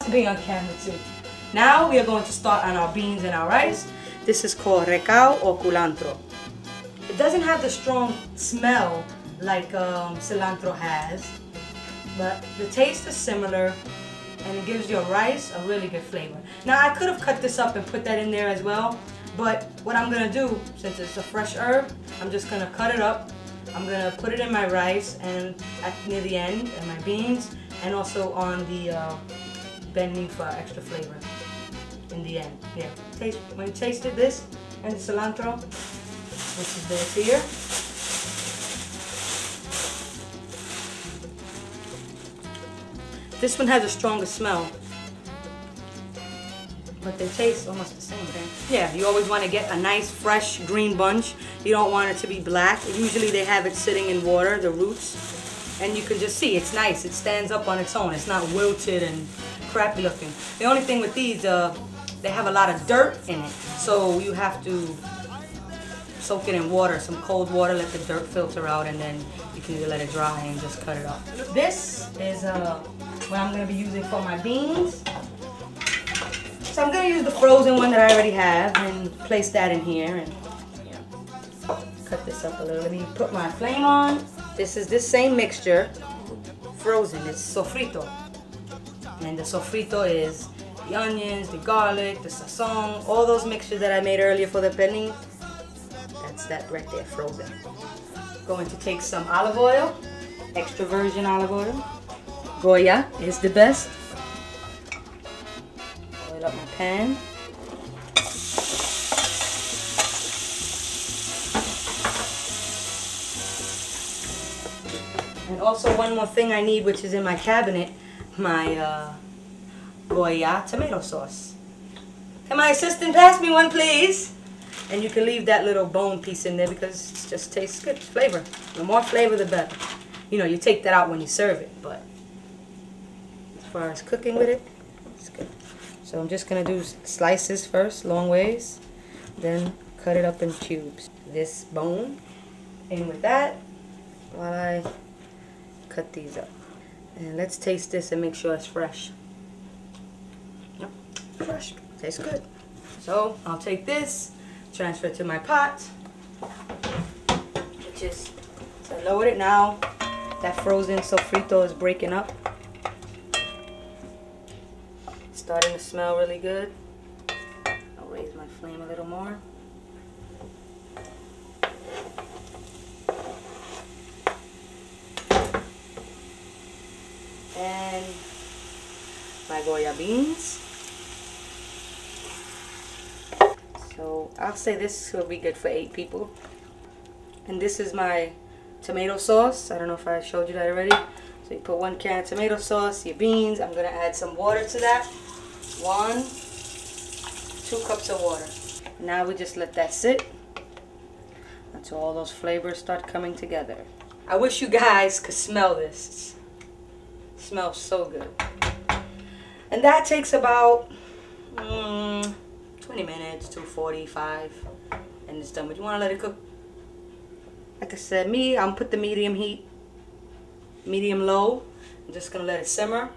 To be on camera too. Now we are going to start on our beans and our rice. This is called recao or culantro. It doesn't have the strong smell like cilantro has, but the taste is similar and it gives your rice a really good flavor. Now I could have cut this up and put that in there as well, but what I'm gonna do, since it's a fresh herb, I'm just gonna cut it up. I'm gonna put it in my rice and near the end, and my beans, and also on the banh mi for extra flavor in the end. Yeah, taste, when you tasted this and the cilantro, which is this here. This one has a stronger smell, but they taste almost the same thing. Yeah, you always want to get a nice fresh green bunch. You don't want it to be black. Usually they have it sitting in water, the roots, and you can just see it's nice. It stands up on its own. It's not wilted and crappy looking. The only thing with these, they have a lot of dirt in it, so you have to soak it in water, some cold water, let the dirt filter out, and then you can either let it dry and just cut it up. This is what I'm going to be using for my beans. So I'm going to use the frozen one that I already have and place that in here and cut this up a little. Let me put my flame on. This is this same mixture, frozen. It's sofrito. And the sofrito is the onions, the garlic, the sazon, all those mixtures that I made earlier for the penne. That's that right there, frozen. Going to take some olive oil, extra virgin olive oil. Goya is the best. Oil up my pan. And also one more thing I need, which is in my cabinet, my Goya tomato sauce. Can my assistant pass me one, please? And you can leave that little bone piece in there because it just tastes good. Flavor. The more flavor, the better. You know, you take that out when you serve it, but as far as cooking with it, it's good. So I'm just going to do slices first, long ways, then cut it up in cubes. This bone in with that while I cut these up. And let's taste this and make sure it's fresh. Yep, fresh. Tastes good. So I'll take this, transfer it to my pot, which is, so I lowered it now. That frozen sofrito is breaking up. It's starting to smell really good. I'll raise my flame a little more. And my Goya beans. So I'll say this will be good for 8 people. And this is my tomato sauce. I don't know if I showed you that already. So you put 1 can of tomato sauce, your beans. I'm going to add some water to that. 2 cups of water. Now we just let that sit until all those flavors start coming together. I wish you guys could smell this. It smells so good. And that takes about 20 minutes to 45, and it's done. But you want to let it cook. Like I said, I'm put the medium heat, medium low. I'm just gonna let it simmer.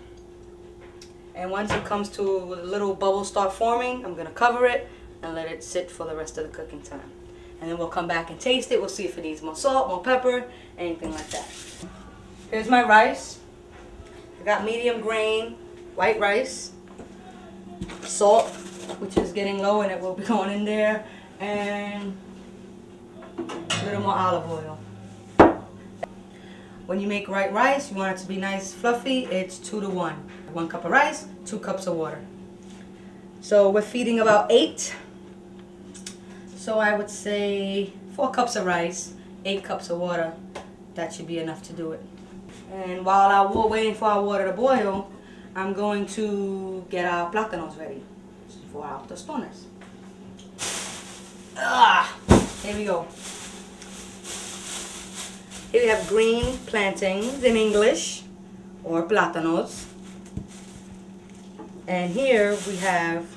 And once it comes to a little bubbles start forming, I'm gonna cover it and let it sit for the rest of the cooking time. And then we'll come back and taste it. We'll see if it needs more salt, more pepper, anything like that. Here's my rice. I got medium grain, white rice, salt, which is getting low and it will be going in there, and a little more olive oil. When you make white rice, you want it to be nice fluffy. It's 2 to 1. 1 cup of rice, 2 cups of water. So we're feeding about 8. So I would say 4 cups of rice, 8 cups of water. That should be enough to do it. And while we're waiting for our water to boil, I'm going to get our plátanos ready for our tostones. Here we go. Here we have green plantains in English, or plátanos. And here we have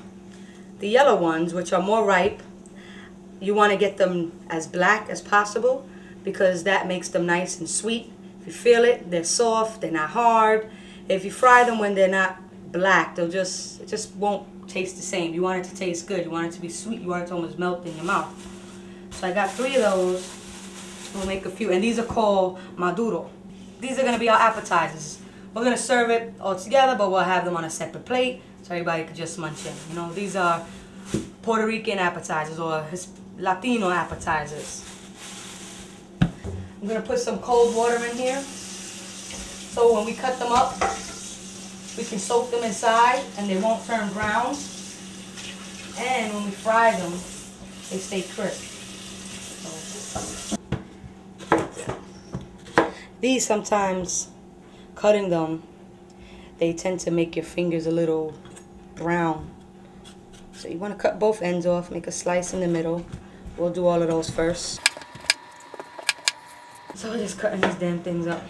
the yellow ones, which are more ripe. You want to get them as black as possible because that makes them nice and sweet. If you feel it, they're soft, they're not hard. If you fry them when they're not black. It just won't taste the same. You want it to taste good. You want it to be sweet. You want it to almost melt in your mouth. So I got 3 of those. We'll make a few, and these are called maduro. These are gonna be our appetizers. We're gonna serve it all together, but we'll have them on a separate plate so everybody can just munch in. You know, these are Puerto Rican appetizers or Latino appetizers. I'm gonna put some cold water in here, so when we cut them up, we can soak them inside and they won't turn brown. And when we fry them, they stay crisp. These sometimes, cutting them, they tend to make your fingers a little brown. So you want to cut both ends off, make a slice in the middle. We'll do all of those first. So we're just cutting these damn things up.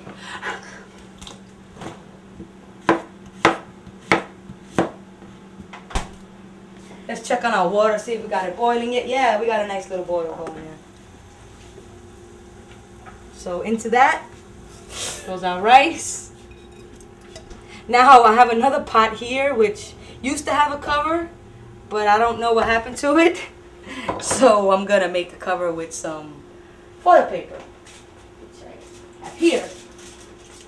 Let's check on our water, see if we got it boiling yet. Yeah, we got a nice little boil going there. So into that goes our rice. Now I have another pot here which used to have a cover, but I don't know what happened to it. So I'm gonna make a cover with some foil paper, which I have here.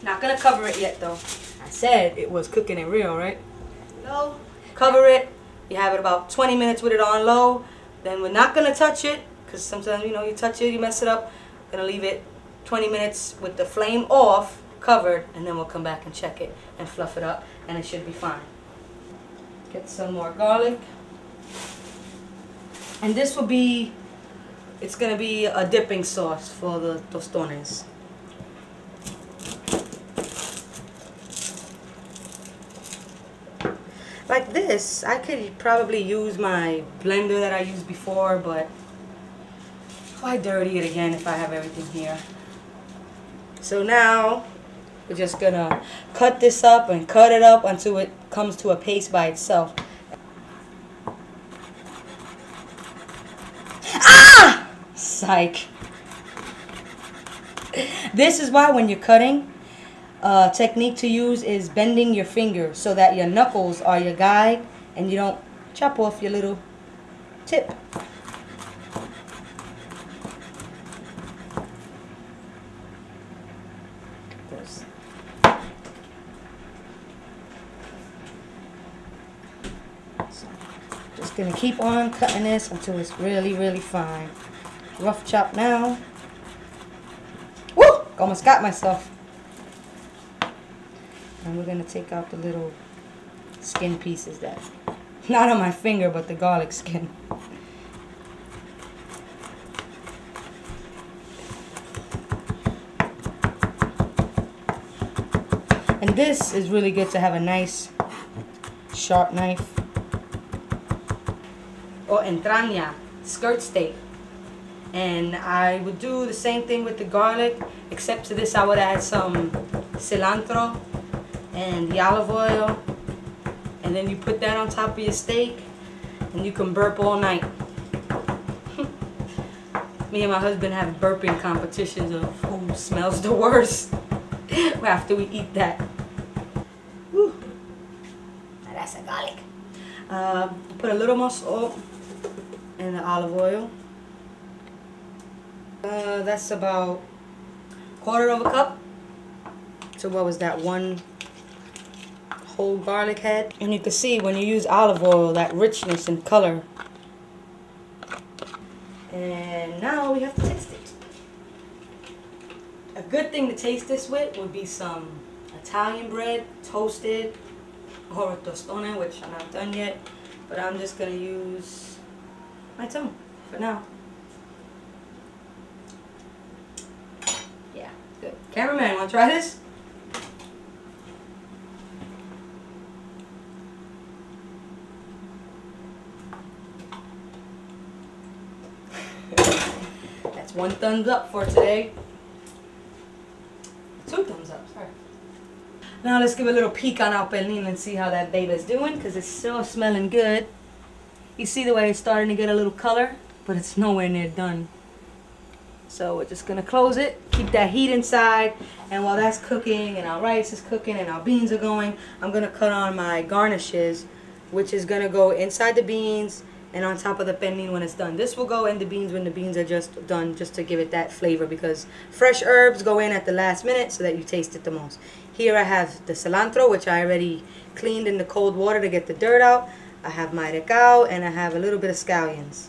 Not gonna cover it yet though. I said it was cooking it real, right? No. Cover it. You have it about 20 minutes with it on low. Then we're not gonna touch it, because sometimes, you know, you touch it, you mess it up. Gonna leave it 20 minutes with the flame off, covered, and then we'll come back and check it and fluff it up, and it should be fine. Get some more garlic. And this will be, it's gonna be a dipping sauce for the tostones. Like this, I could probably use my blender that I used before, but why dirty it again if I have everything here? So now, we're just gonna cut this up and cut it up until it comes to a paste by itself. Ah! Psych. This is why when you're cutting, technique to use is bending your finger so that your knuckles are your guide and you don't chop off your little tip. So, just gonna keep on cutting this until it's really, really fine. Rough chop now. Woo! Almost got myself. And we're going to take out the little skin pieces that, not on my finger, but the garlic skin. And this is really good to have a nice sharp knife. Or entraña, skirt steak. And I would do the same thing with the garlic, except to this I would add some cilantro and the olive oil, and then you put that on top of your steak and you can burp all night. Me and my husband have burping competitions of who smells the worst after we eat that. Woo. Now that's a garlic. Put a little more salt and the olive oil. That's about 1/4 cup. So what was that, 1 whole garlic head? And you can see when you use olive oil, that richness and color. And now we have to taste it. A good thing to taste this with would be some Italian bread, toasted, or a tostone, which I'm not done yet. But I'm just going to use my tongue for now. Yeah, good. Cameraman, want to try this? That's 1 thumbs up for today. 2 thumbs up, sorry. Now let's give a little peek on our pernil and see how that baby's doing, because it's still smelling good. You see the way it's starting to get a little color, but it's nowhere near done. So we're just gonna close it, keep that heat inside, and while that's cooking and our rice is cooking and our beans are going, I'm gonna cut on my garnishes, which is gonna go inside the beans and on top of the pernil when it's done. This will go in the beans when the beans are just done, just to give it that flavor, because fresh herbs go in at the last minute so that you taste it the most. Here I have the cilantro, which I already cleaned in the cold water to get the dirt out. I have my recao, and I have a little bit of scallions.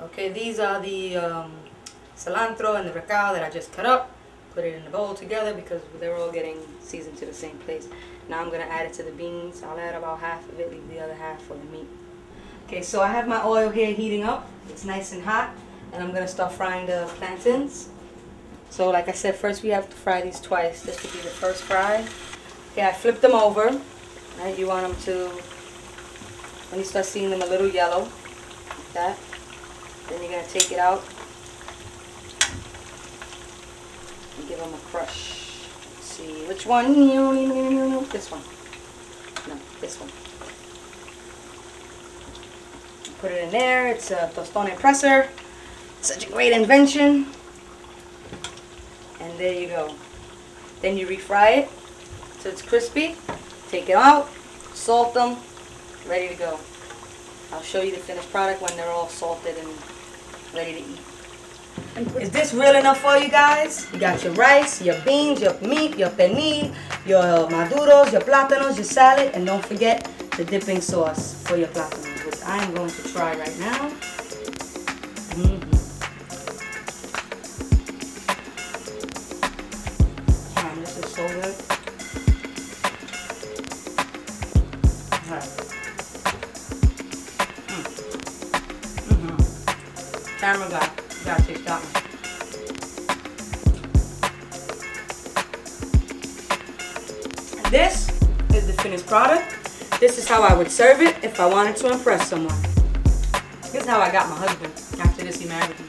Okay, these are the cilantro and the recao that I just cut up. Put it in the bowl together because they're all getting seasoned to the same place. Now I'm going to add it to the beans. I'll add about half of it, leave the other half for the meat. Okay, so I have my oil here heating up. It's nice and hot, and I'm going to start frying the plantains. So like I said, first we have to fry these twice. This would be the first fry. Okay, I flipped them over. Right, you want them to, when you start seeing them a little yellow, like that, then you're going to take it out and give them a crush. Let's see, which one? This one. No, this one. Put it in there. It's a tostone presser. Such a great invention. And there you go. Then you refry it so it's crispy. Take it out, salt them, ready to go. I'll show you the finished product when they're all salted and ready to eat. Is this real enough for you guys? You got your rice, your beans, your meat, your pernil, your maduros, your plátanos, your salad, and don't forget the dipping sauce for your plátanos, which I am going to try right now. This is so good. Camera guy, you gotta taste that one. This is the finished product. This is how I would serve it if I wanted to impress someone. This is how I got my husband. After this, he married me.